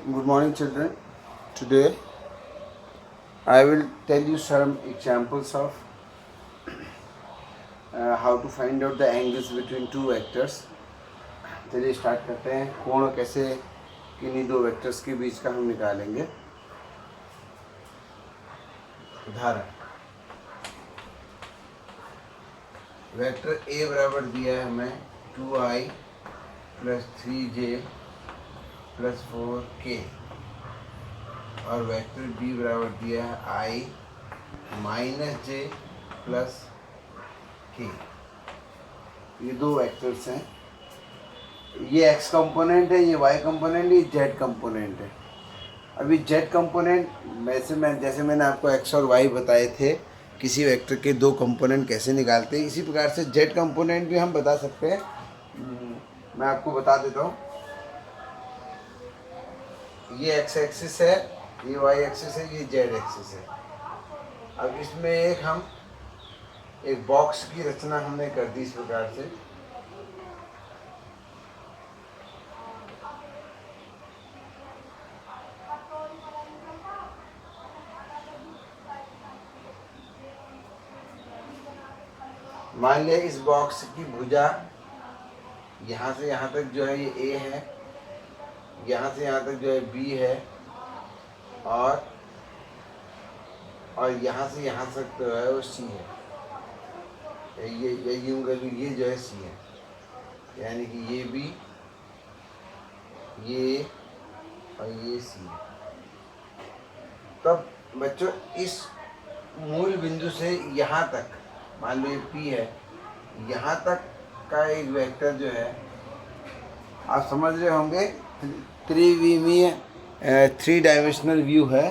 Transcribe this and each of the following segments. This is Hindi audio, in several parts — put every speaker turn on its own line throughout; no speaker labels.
Good morning, children. Today I will tell you some examples of how to find out the angles between two vectors. चलिए स्टार्ट करते हैं। कोण कैसे किन्हीं दो वेक्टर्स के बीच का हम निकालेंगे। उदाहरण, वेक्टर ए बराबर दिया है हमें 2i + 3j + 4k और वेक्टर बी बराबर दिया है i - j + k। ये दो वेक्टर्स हैं। ये x कंपोनेंट है, ये y कंपोनेंट, ये z कंपोनेंट है। अभी z कंपोनेंट जैसे मैंने आपको x और y बताए थे, किसी वेक्टर के दो कंपोनेंट कैसे निकालते हैं, इसी प्रकार से z कंपोनेंट भी हम बता सकते हैं। मैं आपको बता देता हूँ। ये x एक्सिस है, ये y एक्सिस है, ये z एक्सिस है। अब इसमें एक बॉक्स की रचना हमने कर दी इस प्रकार से। मान लिया इस बॉक्स की भुजा यहाँ से यहाँ तक जो है ये A है, यहाँ से यहाँ तक जो है B है, और यहाँ से यहाँ तक जो है वो C है। ये यूँ कर ये जो है C है, यानी कि ये B, ये और ये C है। तब बच्चों इस मूल बिंदु से यहाँ तक, मान लो ये P है, यहाँ तक का एक वेक्टर जो है, आप समझ रहे होंगे, त्रिविमीय 3 डायमेंशनल व्यू है।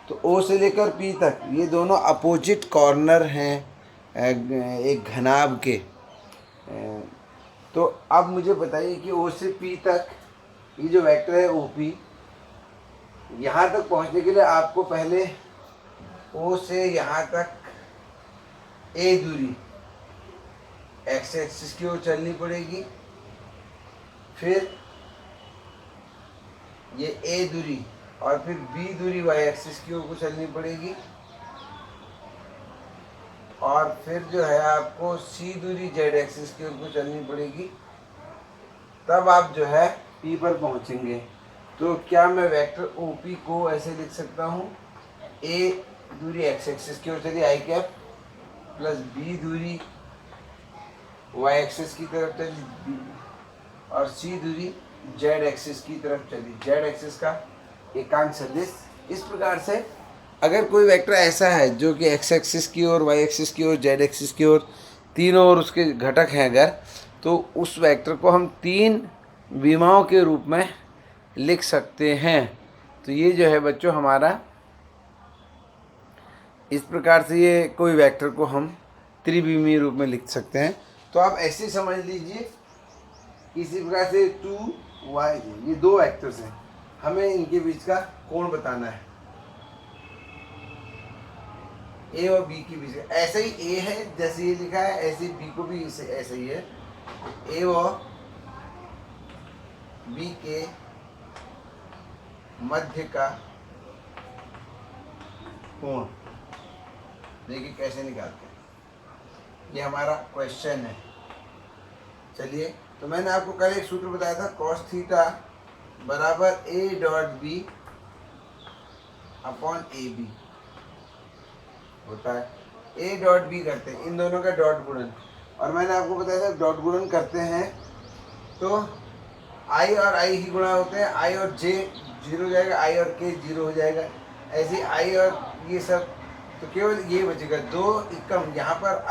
तो O से लेकर P तक ये दोनों अपोजिट कॉर्नर हैं एक घनाभ के। तो अब मुझे बताइए कि O से P तक ये जो वेक्टर है OP, यहाँ तक पहुँचने के लिए आपको पहले O से यहाँ तक A दूरी x एक्सिस की ओर चलनी पड़ेगी, फिर ये A दूरी और फिर B दूरी y एक्सिस की ओर को चलनी पड़ेगी, और फिर जो है आपको C दूरी z एक्सिस की ओर को चलनी पड़ेगी। तब आप जो है P पर पहुंचेंगे। तो क्या मैं वेक्टर OP को ऐसे लिख सकता हूँ, A दूरी x एक्सिस की ओर चली i कैप, प्लस B दूरी y एक्सिस की तरफ चली B, और C दूरी z एक्सिस की तरफ चली z एक्सिस का एकांक सदिश। इस प्रकार से अगर कोई वेक्टर ऐसा है जो कि x एक्सिस की ओर, y एक्सिस की ओर, z एक्सिस की ओर, तीनों ओर उसके घटक हैं अगर, तो उस वेक्टर को हम 3 विमाओं के रूप में लिख सकते हैं। तो ये जो है बच्चों हमारा, इस प्रकार से ये कोई वेक्टर को हम त्रिविमीय रूप में लिख सकते हैं। तो आप ऐसे समझ लीजिए, इसी प्रकार से 2y, ये दो वेक्टर्स हैं, हमें इनके बीच का कोण बताना है, A और B के बीच का। ऐसे ही A है जैसे ये लिखा है, ऐसे B को भी ऐसे ही है। A और B के मध्य का कोण देखिए कैसे निकालते हैं। ये हमारा क्वेश्चन है। चलिए, तो मैंने आपको कल एक सूत्र बताया था, cos थीटा बराबर A.B अपॉन AB होता है। A.B करते हैं, इन दोनों का डॉट गुणन, और मैंने आपको बताया था डॉट गुणन करते हैं तो I और I ही गुणा होते हैं, I और J 0 हो जाएगा, I और K 0 हो जाएगा। ऐसे I और ये सब, तो केवल ये बचेगा 2 एकम। यहाँ पर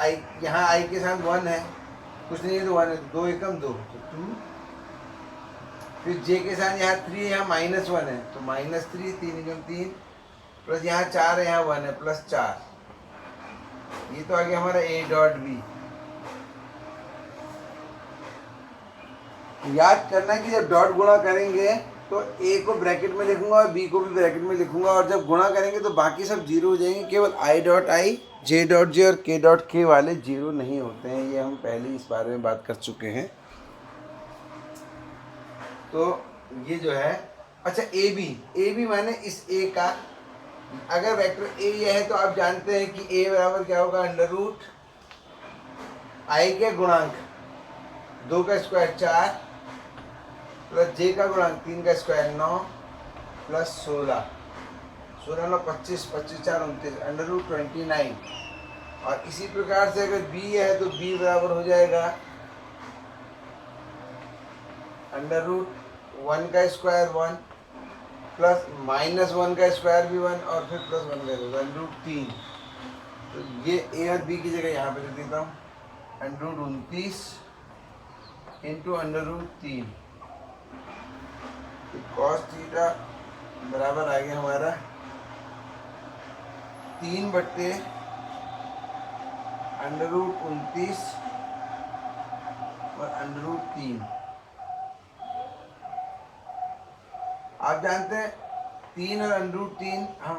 यहाँ I के साथ 1 है, कुछ नहीं है तो 1 है, तो 2 एकम 2 तो 2। फिर J के साथ यहाँ 3 है, यहाँ -1 है तो -3, 3 एकम 3, प्लस यहाँ 4 है, यहाँ 1 है, प्लस 4। ये तो आ गया हमारा A.B। याद करना कि जब डॉट गुणा करेंगे तो A को ब्रैकेट में लिखूंगा और B को भी ब्रैकेट में लिखूंगा, और जब गुणा करेंगे तो बाकी सब 0 हो जाएंगे, केवल I.I, J.J और K.K वाले 0 नहीं होते हैं। ये हम पहले इस बारे में बात कर चुके हैं। तो ये जो है अच्छा ए बी माने इस ए का, अगर वेक्टर ए ये है तो आप जानते हैं कि ए बराबर क्या होगा, अंडर रूट आई के गुणांक 2 का स्क्वायर 4 प्लस जे का गुणांक 3 का स्क्वायर 9 प्लस 16, 16 9 25, 25 4 29, अंडर रूट 29। और इसी प्रकार से अगर बी है तो बी बराबर हो जाएगा अंडर रूट 1 का स्क्वायर 1 प्लस माइनस 1 का स्क्वायर भी 1 और फिर प्लस 1 का स्क्वायर अंडर रूट 3। तो ये ए और बी की जगह यहाँ पे लिख देता हूँ under root 29 into under root 3। तो कॉस थीटा बराबर आ गया हमारा 3 बट्टे अंडर रूट 29 और अंडर रूट 3। आप जानते हैं 3 और अंडर रूट 3, हम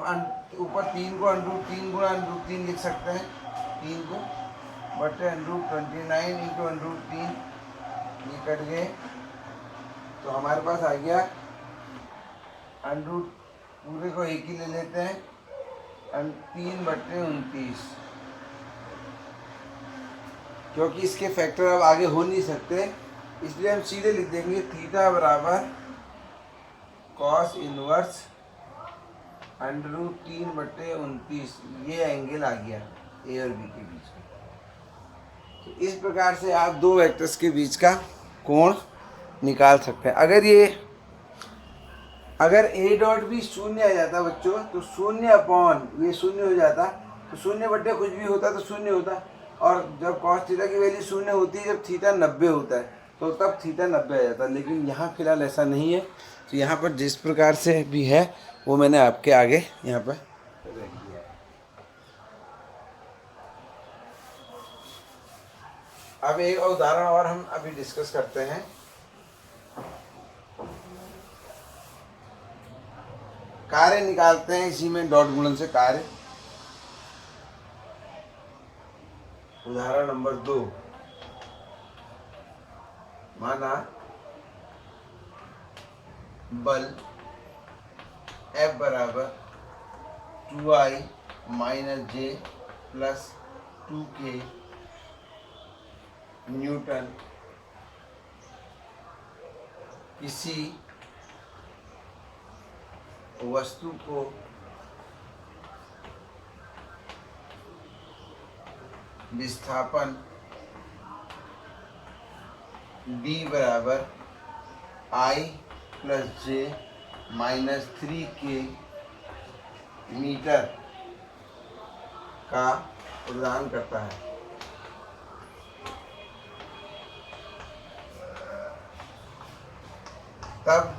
ऊपर 3 को अंडर रूट 3 गुणा अंडर रूट 3 लिख सकते हैं, 3 को बटे under root 29 into under root 3, ये कट गए तो हमारे पास आ गया अंडर रूट पूरे को एक ही ले लेते हैं 3 बटे 29, क्योंकि इसके फैक्टर अब आगे हो नहीं सकते इसलिए हम सीधे लिख देंगे थीटा बराबर कॉस इनवर्स अंडर रूट 3 बटे 29। ये एंगल आ गया ए और बी के बीच में। तो इस प्रकार से आप दो वेक्टर्स के बीच का कोण निकाल सकते हैं। अगर ए डॉट भी शून्य आ जाता बच्चों तो शून्य अपॉन ये शून्य हो जाता, तो शून्य बटे कुछ भी होता तो शून्य होता, और जब कॉस थीटा की वैल्यू शून्य होती है जब थीटा 90 होता है तो तब थीटा 90 आ जाता है। लेकिन यहाँ फिलहाल ऐसा नहीं है, तो यहाँ पर जिस प्रकार से भी है वो मैंने आपके आगे यहाँ पर रख दिया है। अब एक उदाहरण और हम अभी डिस्कस करते हैं। कार्य निकालते हैं इसी में डॉट गुणन से कार्य। उदाहरण नंबर 2, माना बल F बराबर 2I माइनस जे प्लस 2K न्यूटन किसी वस्तु को विस्थापन d बराबर I plus J minus 3K metre का प्रदान करता है। तब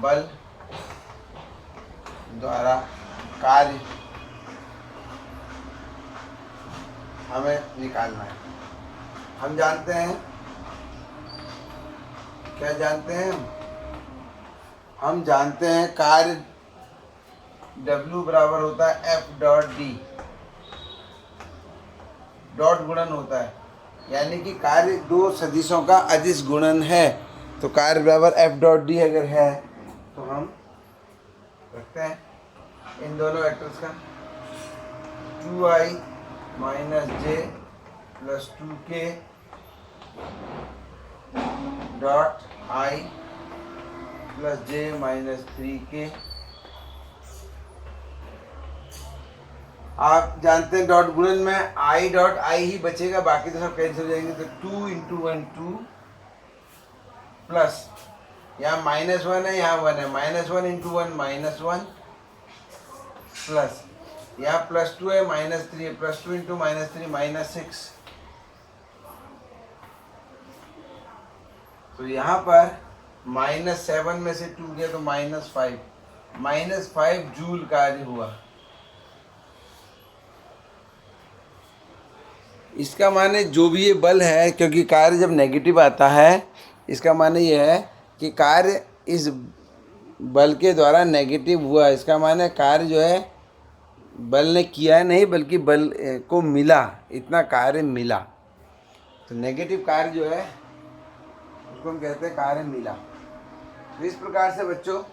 बल द्वारा कार्य हमें निकालना है। हम जानते हैं, क्या जानते हैं हम जानते हैं कार्य W बराबर होता है F डॉट डी, डॉट गुणन होता है, यानी कि कार्य दो सदिशों का अदिश गुणन है। तो कार्य बराबर F डॉट डी अगर है तो हम रखते हैं इन दोनों वेक्टर्स का 2I minus J plus 2K dot I plus J minus 3K। आप जानते हैं डॉट गुणन में I डॉट I ही बचेगा, बाकी तो सब कैंसिल हो जाएंगे। तो 2 इंटू 1 2 प्लस यहाँ माइनस 1 है, यहाँ 1 है, माइनस 1 इंटू 1 माइनस 1 प्लस यहाँ प्लस 2 है, माइनस 3 है, प्लस 2 इंटू माइनस 3 माइनस 6। तो यहाँ पर माइनस 7 में से 2 गया तो माइनस 5 जूल कार्य हुआ। इसका माने जो भी ये बल है, क्योंकि कार्य जब नेगेटिव आता है इसका माने ये है कि कार्य इस बल के द्वारा नेगेटिव हुआ। इसका माने कार्य जो है बल ने किया है नहीं, बल्कि बल को मिला, इतना कार्य मिला। तो नेगेटिव कार्य जो है उसको हम कहते हैं कार्य मिला। तो इस प्रकार से बच्चों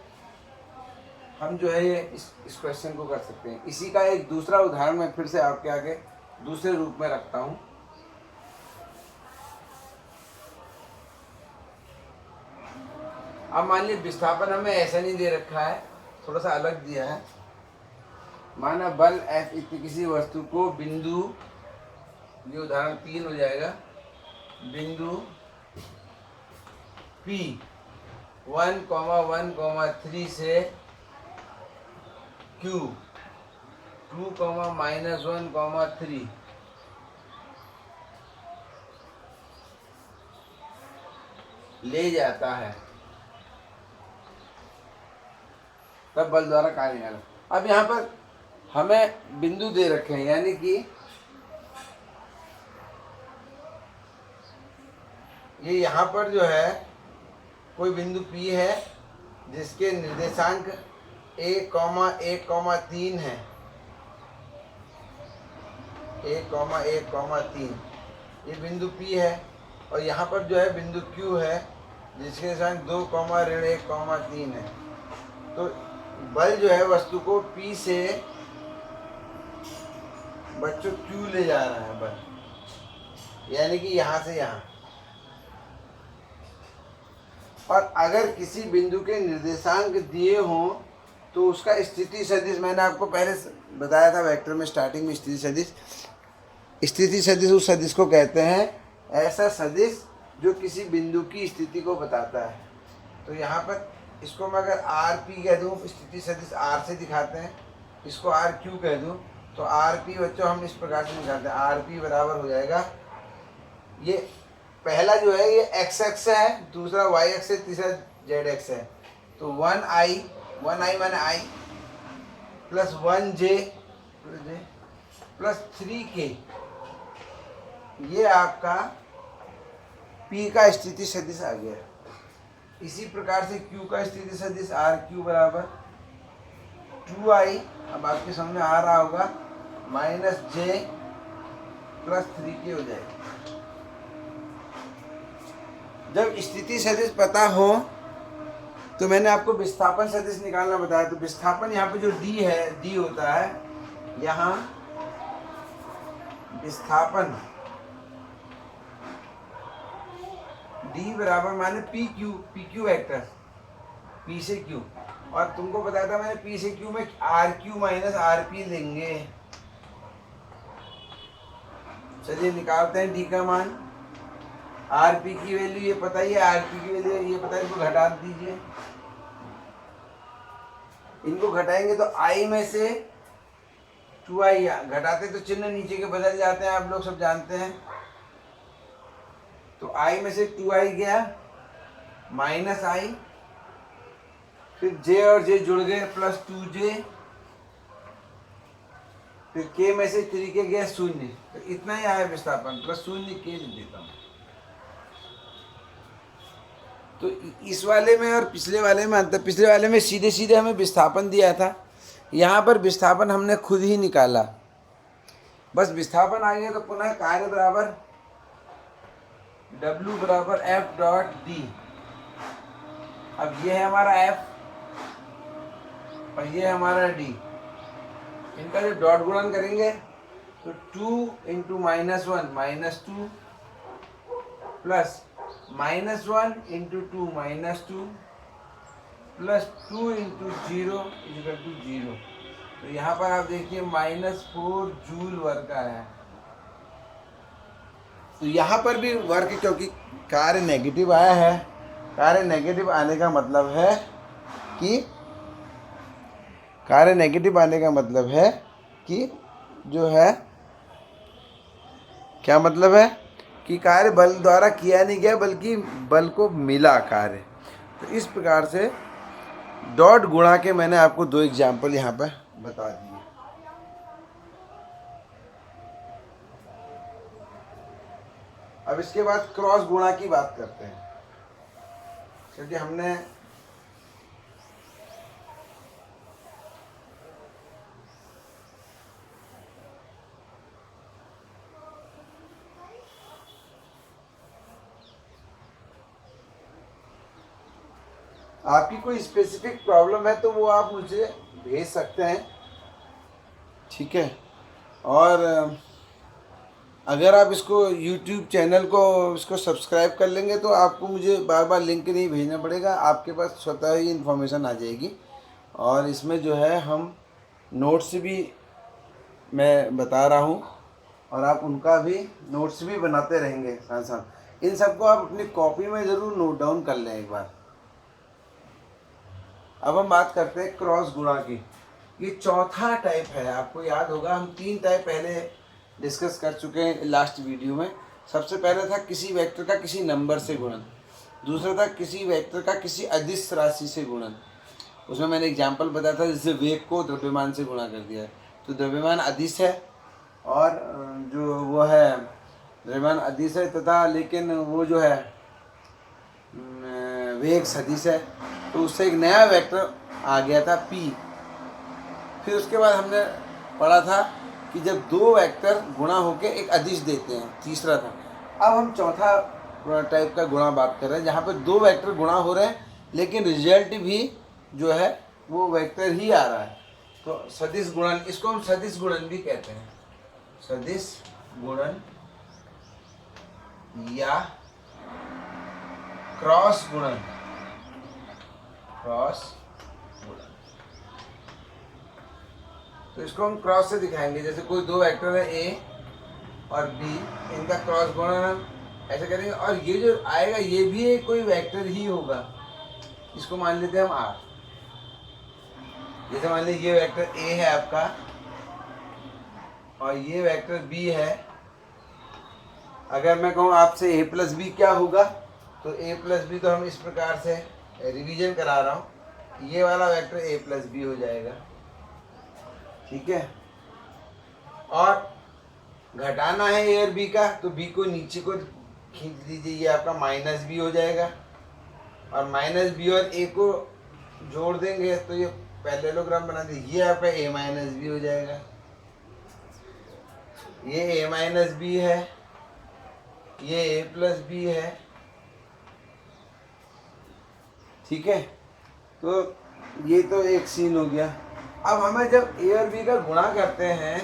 हम जो है ये इस क्वेश्चन को कर सकते हैं। इसी का एक दूसरा उदाहरण मैं फिर से आपके आगे दूसरे रूप में रखता हूँ। अब मान लीजिए विस्थापन हमें ऐसा नहीं दे रखा है, थोड़ा सा अलग दिया है। माना बल F इतनी किसी वस्तु को बिंदु, ये उदाहरण 3 हो जाएगा, बिंदु P 1,1,3 से Q 2,-1,3 ले जाता है, तब बल द्वारा कार्य निकाला। अब यहाँ पर हमें बिंदु दे रखे हैं, यानी कि ये यहाँ पर जो है कोई बिंदु P है जिसके निर्देशांक 1,1,3 है, 1,1,3 ये बिंदु P है। और यहाँ पर जो है बिंदु Q है जिसके निर्देशांक 2,-1,3 है। तो बल जो है वस्तु को P से बच्चों Q ले जा रहा है बल, यानी कि यहाँ से यहाँ। और अगर किसी बिंदु के निर्देशांक दिए हों तो उसका स्थिति सदिश, मैंने आपको पहले बताया था वेक्टर में स्टार्टिंग में, स्थिति सदिश, स्थिति सदिश उस सदिश को कहते हैं ऐसा सदिश जो किसी बिंदु की स्थिति को बताता है। तो यहाँ पर इसको मैं अगर RP कह दूँ, स्थिति सदिश R से दिखाते हैं, इसको RQ कह दूँ, तो RP बच्चों हम इस प्रकार से निकालते हैं। RP बराबर हो जाएगा, ये पहला जो है ये x एक्स है, दूसरा y एक्स है, तीसरा z एक्स है। तो 1i माने i plus 1j plus 3k, ये आपका P का स्थिति सदिश आ गया। इसी प्रकार से Q का स्थिति सदिश RQ बराबर 2i, अब आपके सामने आ रहा होगा, माइनस j प्लस 3k हो जाएगा। जब स्थिति सदिश पता हो तो मैंने आपको विस्थापन सदिश निकालना बताया। तो विस्थापन यहाँ पे जो d है, d होता है यहाँ विस्थापन, d बराबर माने PQ वेक्टर, P से Q। और तुमको बताया था मैंने P से Q में RQ माइनस RP लेंगे। चलिए निकालते हैं d का मान। RP की वैल्यू ये पता ही है, RP की वैल्यू ये पता है, इनको घटा दीजिए। इनको घटाएंगे तो I में से 2i, घटाते तो चिन्ह नीचे के बदल जाते हैं, आप लोग सब जानते हैं। तो I में से 2i गया, माइनस i, फिर j और j जुड़ गए प्लस 2j, फिर k में से 3k गया 0। तो इतना ही आया विस्थापन, प्लस 0k लिख देता हूँ। तो इस वाले में और पिछले वाले में अंतर, पिछले वाले में सीधे सीधे हमें विस्थापन दिया था, यहाँ पर विस्थापन हमने खुद ही निकाला। बस विस्थापन आ गया तो पुनः कार्य बराबर W बराबर F डॉट D। अब ये है हमारा F और ये है हमारा D, इनका जो डॉट गुणन करेंगे तो 2 into -1 -2 plus -1 into 2 -2 plus 2 into 0 equal to 0। तो यहाँ पर आप देखिए -4 जूल वर्ग आया है। तो यहाँ पर भी वर्ग, क्योंकि कार्य नेगेटिव आया है, कार्य नेगेटिव आने का मतलब है कि जो है, क्या मतलब है कि कार्य बल द्वारा किया नहीं गया बल्कि बल को मिला कार्य। तो इस प्रकार से डॉट गुणा के मैंने आपको 2 एग्जाम्पल यहाँ पर बता दिए। अब इसके बाद क्रॉस गुणा की बात करते हैं, क्योंकि हमने आपकी कोई स्पेसिफिक प्रॉब्लम है तो वो आप मुझे भेज सकते हैं, ठीक है। और अगर आप इसको YouTube चैनल को इसको सब्सक्राइब कर लेंगे तो आपको मुझे बार बार लिंक नहीं भेजना पड़ेगा, आपके पास स्वतः ही इन्फॉर्मेशन आ जाएगी। और इसमें जो है हम नोट्स भी मैं बता रहा हूँ और आप उनका भी नोट्स भी बनाते रहेंगे साथ साथ। इन सबको आप अपनी कॉपी में ज़रूर नोट डाउन कर लें एक बार। अब हम बात करते हैं क्रॉस गुणा की। ये चौथा टाइप है, आपको याद होगा हम 3 टाइप पहले डिस्कस कर चुके हैं लास्ट वीडियो में। सबसे पहले था किसी वेक्टर का किसी नंबर से गुणन, दूसरा था किसी वेक्टर का किसी अदिश राशि से गुणन। उसमें मैंने एग्जाम्पल बताया था, जैसे वेग को द्रव्यमान से गुणा कर दिया है तो द्रव्यमान अदिश है और जो वो है द्रव्यमान अदिश है तथा लेकिन वो जो है वेग सदिश है, तो उससे एक नया वेक्टर आ गया था p। फिर उसके बाद हमने पढ़ा था कि जब 2 वेक्टर गुणा होकर एक अदिश देते हैं, तीसरा था। अब हम चौथा टाइप का गुणा बात कर रहे हैं जहाँ पे 2 वेक्टर गुणा हो रहे हैं लेकिन रिजल्ट भी जो है वो वेक्टर ही आ रहा है, तो सदिश गुणन, इसको हम सदिश गुणन भी कहते हैं। सदिश गुणन या क्रॉस गुणन, क्रॉस गुणन। तो इसको हम क्रॉस से दिखाएंगे, जैसे कोई 2 वेक्टर है ए और बी, इनका क्रॉस गुणन हम ऐसे करेंगे और ये जो आएगा ये भी एक कोई वेक्टर ही होगा। इसको मान लेते हैं हम आर। जैसे मान लीजिए ये वेक्टर ए है आपका और ये वेक्टर बी है। अगर मैं कहूँ आपसे a प्लस बी क्या होगा, तो a प्लस बी तो हम इस प्रकार से रिवीजन करा रहा हूँ, ये वाला वेक्टर a प्लस बी हो जाएगा, ठीक है। और घटाना है a और b का, तो b को नीचे को खींच लीजिए, ये आपका माइनस बी हो जाएगा। और माइनस बी और a को जोड़ देंगे तो ये पैरेललोग्राम बना दीजिए, ये आपका a माइनस बी हो जाएगा। ये a माइनस बी है, ये a प्लस बी है, ठीक है। तो ये तो एक सीन हो गया। अब हमें जब a और b का गुणा करते हैं,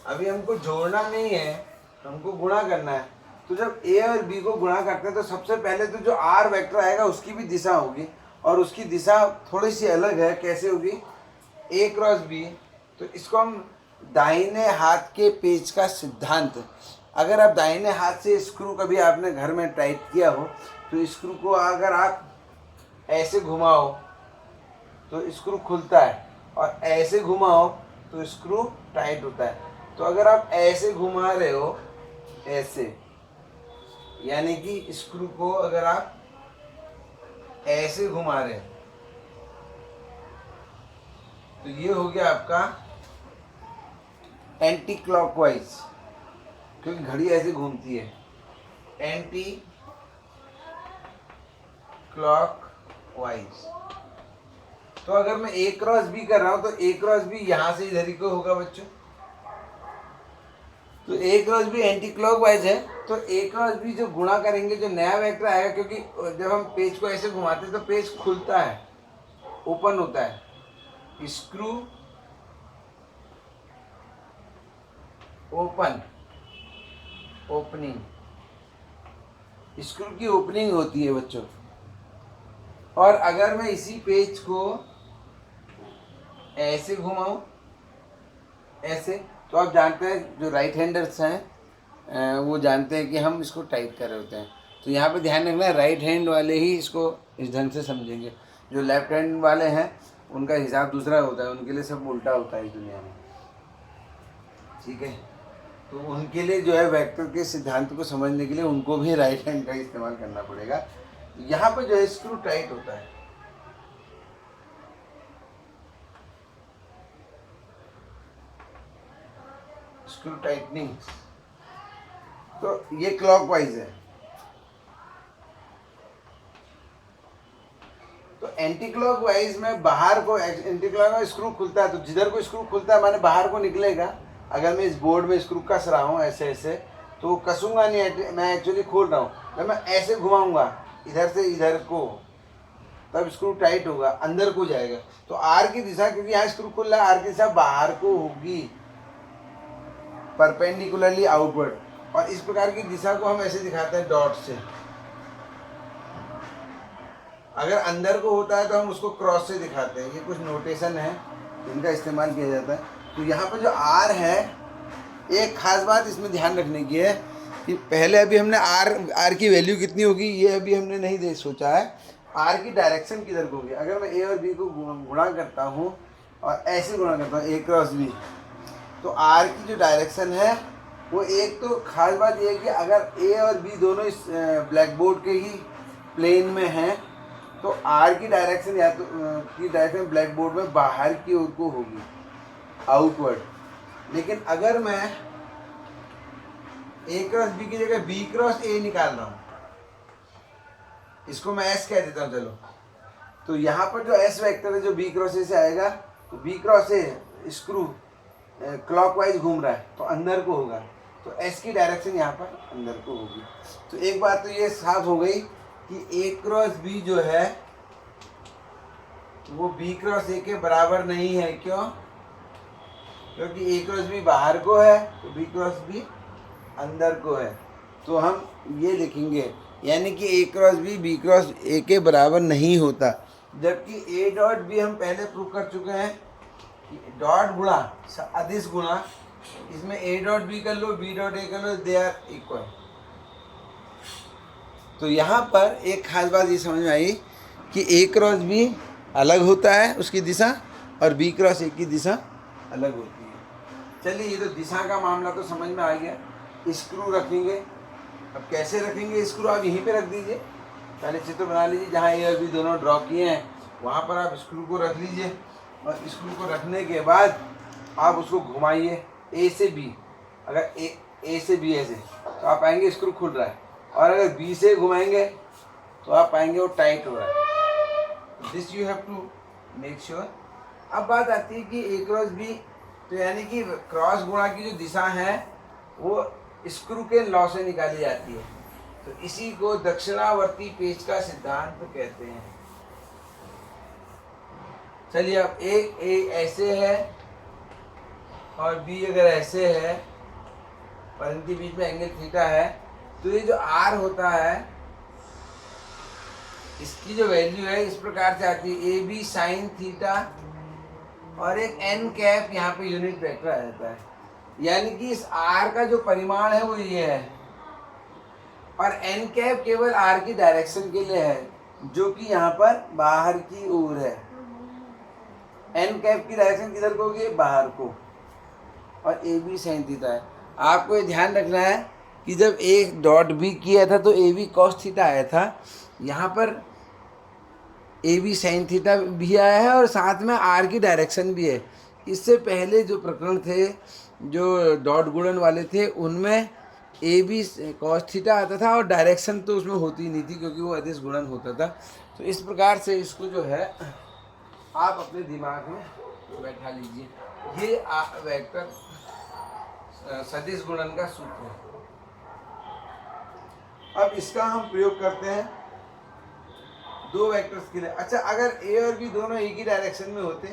अभी हमको जोड़ना नहीं है, हमको गुणा करना है। तो जब a और b को गुणा करते हैं तो सबसे पहले तो जो r वेक्टर आएगा उसकी भी दिशा होगी और उसकी दिशा थोड़ी सी अलग है। कैसे होगी? a cross b। तो इसको हम दाहिने हाथ के पेच का सिद्धांत। अगर आप दाहिने हाथ से स्क्रू कभी आपने घर में टाइट किया हो तो स्क्रू को अगर आप ऐसे घुमाओ तो स्क्रू खुलता है और ऐसे घुमाओ तो स्क्रू टाइट होता है। तो अगर आप ऐसे घुमा रहे हो, ऐसे, यानी कि स्क्रू को अगर आप ऐसे घुमा रहे हो तो ये हो गया आपका एंटी क्लॉकवाइज, क्योंकि घड़ी ऐसे घूमती है, एंटी क्लॉकवाइज। तो अगर मैं a क्रॉस b कर रहा हूं तो a क्रॉस b यहां से इधर ही को होगा बच्चों। तो a cross b anti clockwise है, तो a क्रॉस b जो गुणा करेंगे, जो नया वेक्टर आएगा, क्योंकि जब हम पेज को ऐसे घुमाते हैं तो पेज खुलता है, ओपन होता है। स्क्रू ओपन, ओपनिंग, स्क्रू की ओपनिंग होती है बच्चों। और अगर मैं इसी पेज को ऐसे घुमाऊं, ऐसे, तो आप जानते हैं जो राइट हैंडर्स हैं वो जानते हैं कि हम इसको टाइट कर रहे होते हैं। तो यहाँ पे ध्यान रखना है, राइट हैंड वाले ही इसको इस ढंग से समझेंगे। जो लेफ्ट हैंड वाले हैं उनका हिसाब दूसरा होता है, उनके लिए सब उल्टा होता है इस दुनिया में, ठीक है। तो उनके लिए जो है वेक्टर के सिद्धांत को समझने के लिए उनको भी राइट हैंड का इस्तेमाल करना पड़ेगा। यहाँ पे जो है स्क्रू टाइट होता है, स्क्रू टाइटनिंग। तो ये क्लॉकवाइज है। तो एंटी क्लॉकवाइज में बाहर को, एंटी क्लॉकवाइज स्क्रू खुलता है, तो जिधर को स्क्रू खुलता है माने बाहर को निकलेगा। अगर मैं इस बोर्ड में स्क्रू कस रहा हूँ ऐसे ऐसे, तो कसूंगा नहीं, मैं एक्चुअली खोल रहा हूँ। जब मैं ऐसे घुमाऊंगा इधर से इधर को, तब स्क्रू टाइट होगा, अंदर को जाएगा। तो आर की दिशा, क्योंकि यहाँ स्क्रू खुल रहा है, आर की दिशा बाहर को होगी, परपेंडिकुलरली आउटवर्ड। और इस प्रकार की दिशा को हम ऐसे दिखाते हैं डॉट से। अगर अंदर को होता है तो हम उसको क्रॉस से दिखाते हैं। ये कुछ नोटेशन है जिनका इस्तेमाल किया जाता है। तो यहाँ पर जो आर है, एक खास बात इसमें ध्यान रखने की है कि पहले अभी हमने आर की वैल्यू कितनी होगी ये अभी हमने नहीं दे सोचा है। आर की डायरेक्शन किधर को होगी। अगर मैं ए और बी को गुणा करता हूँ और ऐसे गुणा करता हूँ ए क्रॉस बी, तो आर की जो डायरेक्शन है वो, एक तो खास बात ये है कि अगर ए और बी दोनों इस ब्लैक बोर्ड के ही प्लेन में हैं, तो आर की डायरेक्शन या तो की डायरेक्शन ब्लैक बोर्ड में बाहर की ओर को होगी, आउटवर्ड। लेकिन अगर मैं ए क्रॉस बी की जगह बी क्रॉस ए निकाल रहा हूँ, इसको मैं एस कह देता हूँ चलो, तो यहाँ पर जो एस वेक्टर है जो बी क्रॉस ए से आएगा, तो B cross A screw clockwise घूम रहा है तो अंदर को होगा, तो एस की डायरेक्शन यहाँ पर अंदर को होगी। तो एक बात तो ये साफ हो गई कि ए क्रॉस बी जो है वो बी क्रॉस ए के बराबर नहीं है। क्यों? क्योंकि ए क्रॉस बी बाहर को है तो बी क्रॉस बी अंदर को है। तो हम ये लिखेंगे, यानी कि ए क्रॉस बी ए के बराबर नहीं होता। जबकि ए डॉट बी हम पहले प्रूव कर चुके हैं कि डॉट गुणा अदिश गुणा, इसमें ए डॉट बी कर लो, बी डॉट ए कर लो, दे आर इक्वल। तो यहाँ पर एक खास बात ये समझ में आई कि ए क्रॉस बी अलग होता है उसकी दिशा, और बी क्रॉस ए की दिशा अलग होती है। चलिए, ये तो दिशा का मामला तो समझ में आ गया। स्क्रू रखेंगे, अब कैसे रखेंगे स्क्रू, आप यहीं पे रख दीजिए। पहले चित्र बना लीजिए, जहाँ ए और बी दोनों ड्रॉ किए हैं वहाँ पर आप स्क्रू को रख लीजिए। और स्क्रू को रखने के बाद आप उसको घुमाइए ए से बी। अगर ए से बी ऐसे, तो आप पाएंगे स्क्रू खुल रहा है, और अगर बी से घुमाएंगे तो आप पाएंगे वो टाइट हो रहा है। This you have to make sure. अब बात आती है कि ए क्रॉस बी, तो यानी कि क्रॉस गुणा की जो दिशा है वो स्क्रू के लॉ से निकाली जाती है। तो इसी को दक्षिणावर्ती पेच का सिद्धांत कहते हैं। चलिए, अब ए ऐसे है और बी अगर ऐसे है और इनके बीच में एंगल थीटा है, तो ये जो आर होता है इसकी जो वैल्यू है इस प्रकार से आती है, ए बी साइन थीटा और एक एन कैप यहाँ पे यूनिट वेक्टर आ जाता है। यानी कि इस आर का जो परिमाण है वो ये है, और एन कैप केवल आर की डायरेक्शन के लिए है, जो कि यहाँ पर बाहर की ओर है। एन कैप की डायरेक्शन किधर को होगी? बाहर को। और ए बी साइन थीटा है। आपको ये ध्यान रखना है कि जब ए डॉट बी किया था तो ए बी कॉस थीटा आया था, यहाँ पर ए बी साइन थीटा भी आया है और साथ में आर की डायरेक्शन भी है। इससे पहले जो प्रकरण थे जो डॉट गुणन वाले थे, उनमें ए बी कॉस थीटा आता था और डायरेक्शन तो उसमें होती नहीं थी, क्योंकि वो अदिश गुणन होता था। तो इस प्रकार से इसको जो है आप अपने दिमाग में बैठा लीजिए। ये वेक्टर सदिश गुणन का सूत्र है। अब इसका हम प्रयोग करते हैं दो वेक्टर्स के लिए। अच्छा, अगर ए और बी दोनों एक ही डायरेक्शन में होते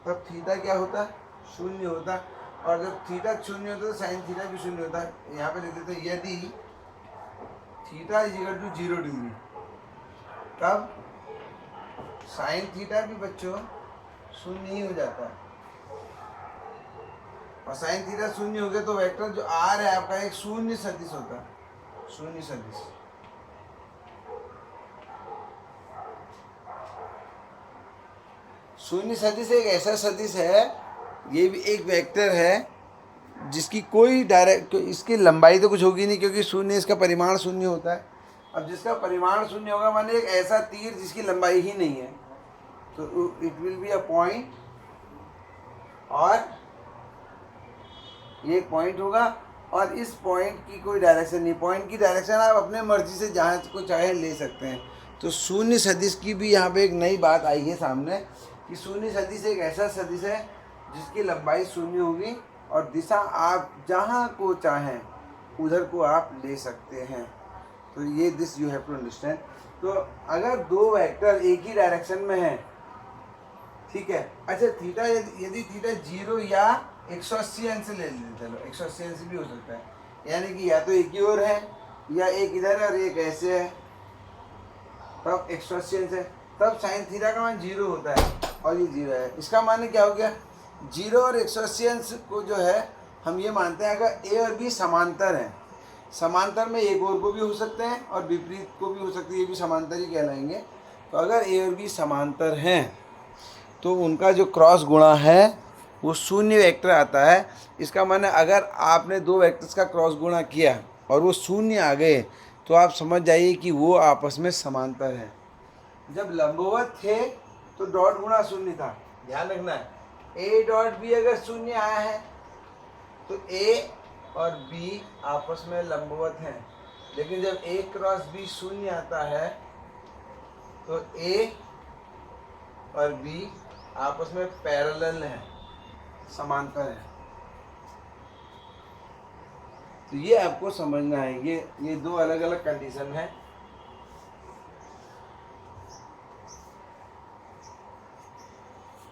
तब थीटा क्या होता? शून्य होता। और जब थीटा शून्य होता तो साइन थीटा भी शून्य होता। यहाँ पे लिख देते हैं यदि theta is equal to 0 degree, तब साइन थीटा भी बच्चों शून्य ही हो जाता है। और साइन थीटा शून्य हो गया तो वेक्टर जो आर है आपका एक शून्य सदिश होता है। शून्य सदिश शून्य सदिश एक ऐसा सदिश है, ये भी एक वेक्टर है जिसकी कोई डायरेक्ट, इसकी लंबाई तो कुछ होगी नहीं क्योंकि शून्य, इसका परिमाण शून्य होता है। अब जिसका परिमाण शून्य होगा माने एक ऐसा तीर जिसकी लंबाई ही नहीं है, तो it will be a point, और ये पॉइंट होगा और इस पॉइंट की कोई डायरेक्शन नहीं। पॉइंट की डायरेक्शन आप अपने मर्जी से जहाँ को चाहे ले सकते हैं। तो शून्य सदिश की भी यहाँ पे एक नई बात आई है सामने कि शून्य सदिश एक ऐसा सदिश है जिसकी लंबाई शून्य होगी और दिशा आप जहाँ को चाहें उधर को आप ले सकते हैं। तो ये this you have to understand. तो अगर दो वेक्टर एक ही डायरेक्शन में है, ठीक है, अच्छा थीटा यदि थीटा 0 या 180 अंश ले लेते, चलो 180 अंश भी हो सकता है, यानी कि या तो एक ही ओर है या एक इधर है और एक ऐसे है, तब 180 अंश है, तब साइन थीटा का मान 0 होता है और ये 0 है। इसका मान क्या हो गया, 0 और 180 अंश को जो है हम ये मानते हैं अगर ए और बी समांतर हैं, समांतर में एक ओर को भी हो सकते हैं और विपरीत को भी हो सकती है, ये भी समांतर ही कहलाएंगे। तो अगर ए और बी समांतर हैं तो उनका जो क्रॉस गुणा है वो शून्य वेक्टर आता है। इसका माने अगर आपने दो वेक्टर्स का क्रॉस गुणा किया और वो शून्य आ गए तो आप समझ जाइए कि वो आपस में समांतर है। जब लंबवत थे तो डॉट गुणा शून्य था, ध्यान रखना है। ए डॉट बी अगर शून्य आया है तो ए और बी आपस में लंबवत हैं, लेकिन जब ए क्रॉस बी शून्य आता है तो ए और बी आपस में पैरेलल हैं, समांतर है। तो ये आपको समझना है, ये दो अलग अलग कंडीशन है।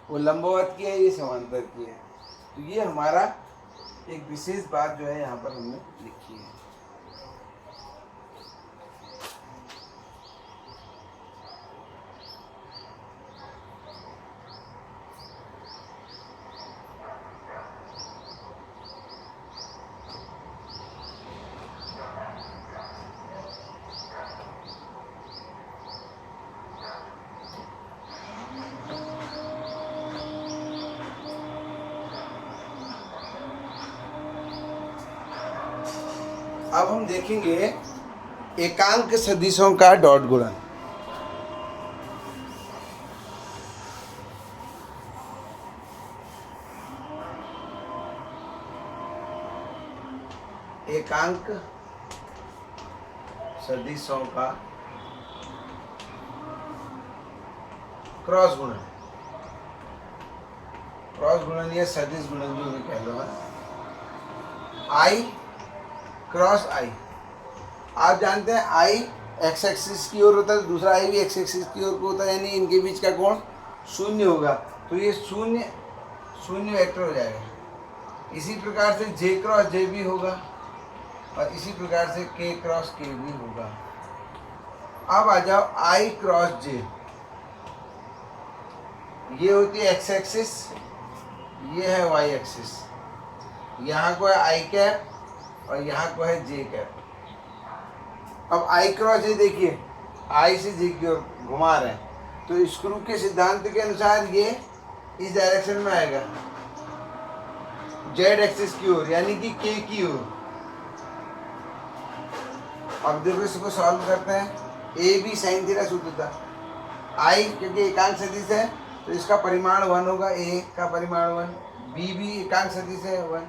वो लंबवत की है, ये समांतर की है। तो ये हमारा एक विशेष बात जो है यहाँ पर हमने लिखी है। अब हम देखेंगे एकांक सदिशों का डॉट गुणन। एकांक सदिशों का क्रॉस गुणन, क्रॉस गुणन या सदिश गुणन जो भी कह लो है। आई क्रॉस आई, आप जानते हैं आई एक्स एक्सिस की ओर होता है, दूसरा आई भी एक्स एक्सिस की ओर को होता है, यानी इनके बीच का कोण शून्य होगा। तो ये शून्य शून्य वेक्टर हो जाएगा। इसी प्रकार से जे क्रॉस जे भी होगा और इसी प्रकार से के क्रॉस के भी होगा। अब आ जाओ आई क्रॉस जे, ये होती है एक्स एक्सिस, ये है वाई एक्सिस, यहाँ को है आई कैप और यहाँ को है जे कैप। अब आई क्रॉस जे देखिए, आई से जे की ओर घुमा रहे हैं, तो स्क्रू के सिद्धांत के अनुसार ये इस डायरेक्शन में आएगा, जेड एक्सिस की ओर, यानी कि के की ओर। अब देखो इसको सॉल्व करते हैं। ए बी साइन थीटा सूत्र था, आई क्योंकि एकांक सदिश है तो इसका परिमाण 1 होगा, ए का परिमाण 1, बी भी एकांक सदिश है 1,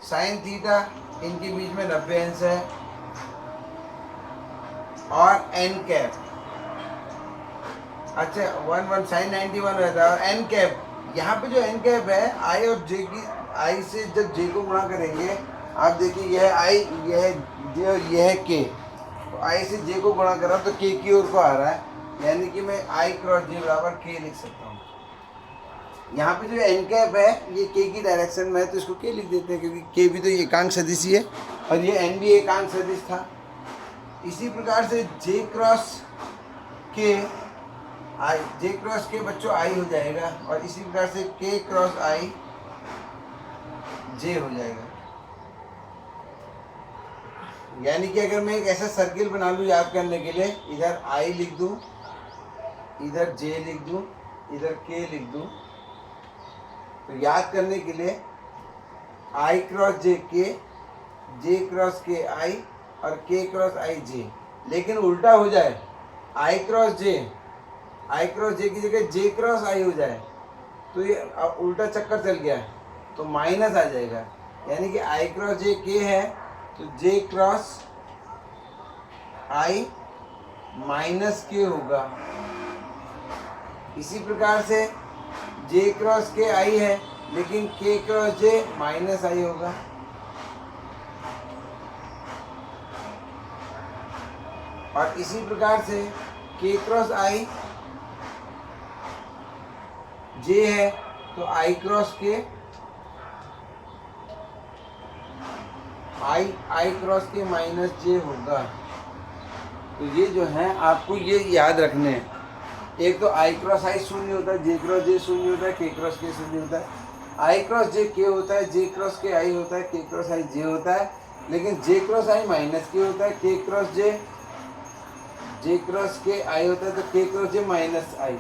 साइन थीटा इनके बीच में 90 अंश है और एन कैप, अच्छा 1 1 साइन 91 रहता है। और एन कैप, यहाँ पे जो एन कैप है आई और जे की, आई से जब जे को गुणा करेंगे, आप देखिए यह आई, यह है जे और यह है के, तो आई से जे को गुणा कर रहा हूँ तो के की ओर को आ रहा है, यानी कि मैं आई क्रॉस जे बराबर के लिख सकता हूँ। यहाँ पे जो एन कैप है ये के की डायरेक्शन में है तो इसको के लिख देते हैं, क्योंकि के भी तो ये एकांक सदिश ही है और ये एन भी एकांक सदिश था। इसी प्रकार से जे क्रॉस के आई, जे क्रॉस के बच्चों आई हो जाएगा और इसी प्रकार से के क्रॉस आई जे हो जाएगा। यानी कि अगर मैं एक ऐसा सर्किल बना लूँ याद करने के लिए, इधर आई लिख दूँ, इधर जे लिख दूँ, इधर के लिख दूँ, तो याद करने के लिए आई क्रॉस जे क्रॉस के आई और के क्रॉस आई जे, लेकिन उल्टा हो जाए, आई क्रॉस जे की जगह जे क्रॉस आई हो जाए तो ये उल्टा चक्कर चल गया तो माइनस आ जाएगा, यानी कि आई क्रॉस जे के है तो जे क्रॉस आई माइनस के होगा। इसी प्रकार से जे क्रॉस के आई है लेकिन के क्रॉस जे माइनस आई होगा। और इसी प्रकार से K क्रॉस I J है तो I cross K I cross K minus J होगा। तो ये जो है आपको ये याद रखने हैं। एक तो I क्रॉस I शून्य होता है, J क्रॉस J शून्य होता है, K क्रॉस K शून्य होता है, I क्रॉस J K होता है, J क्रॉस K I होता है, K क्रॉस I J होता है, लेकिन J cross I minus K होता है, K क्रॉस K I होता है, तो K cross J minus I।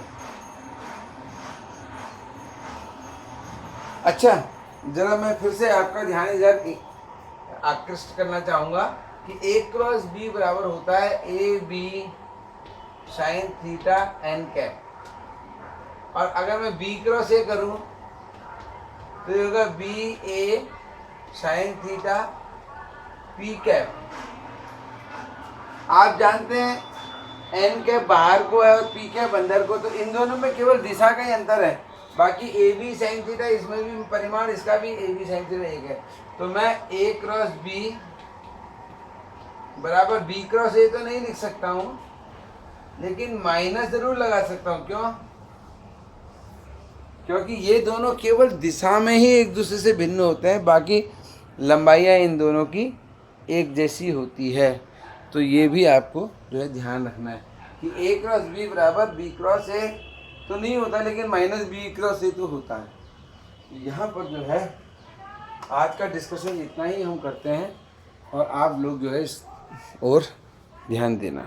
अच्छा, जरा मैं फिर से आपका ध्यान इधर आकृष्ट करना चाहूँगा कि A क्रॉस B बराबर होता है AB sine theta n cap, और अगर मैं B क्रॉस A करूँ तो ये होगा BA sine theta P cap. आप जानते हैं n कैप बाहर को है और P कैप अंदर को, तो इन दोनों में केवल दिशा का ही अंतर है, बाकी AB साइन थीटा इसमें भी परिमाण इसका भी AB साइन थीटा एक है। तो मैं A क्रॉस B बराबर B क्रॉस A तो नहीं लिख सकता हूँ, लेकिन माइनस जरूर लगा सकता हूँ। क्यों? क्योंकि ये दोनों केवल दिशा में ही एक दूसरे से भिन्न होते हैं, बाकी लंबाइयाँ इन दोनों की एक जैसी होती है। तो ये भी आपको जो है ध्यान रखना है कि A क्रॉस B बराबर B क्रॉस A तो नहीं होता, लेकिन माइनस B क्रॉस A तो होता है। तो यहाँ पर जो है आज का डिस्कशन इतना ही हम करते हैं, और आप लोग जो है इस और ध्यान देना।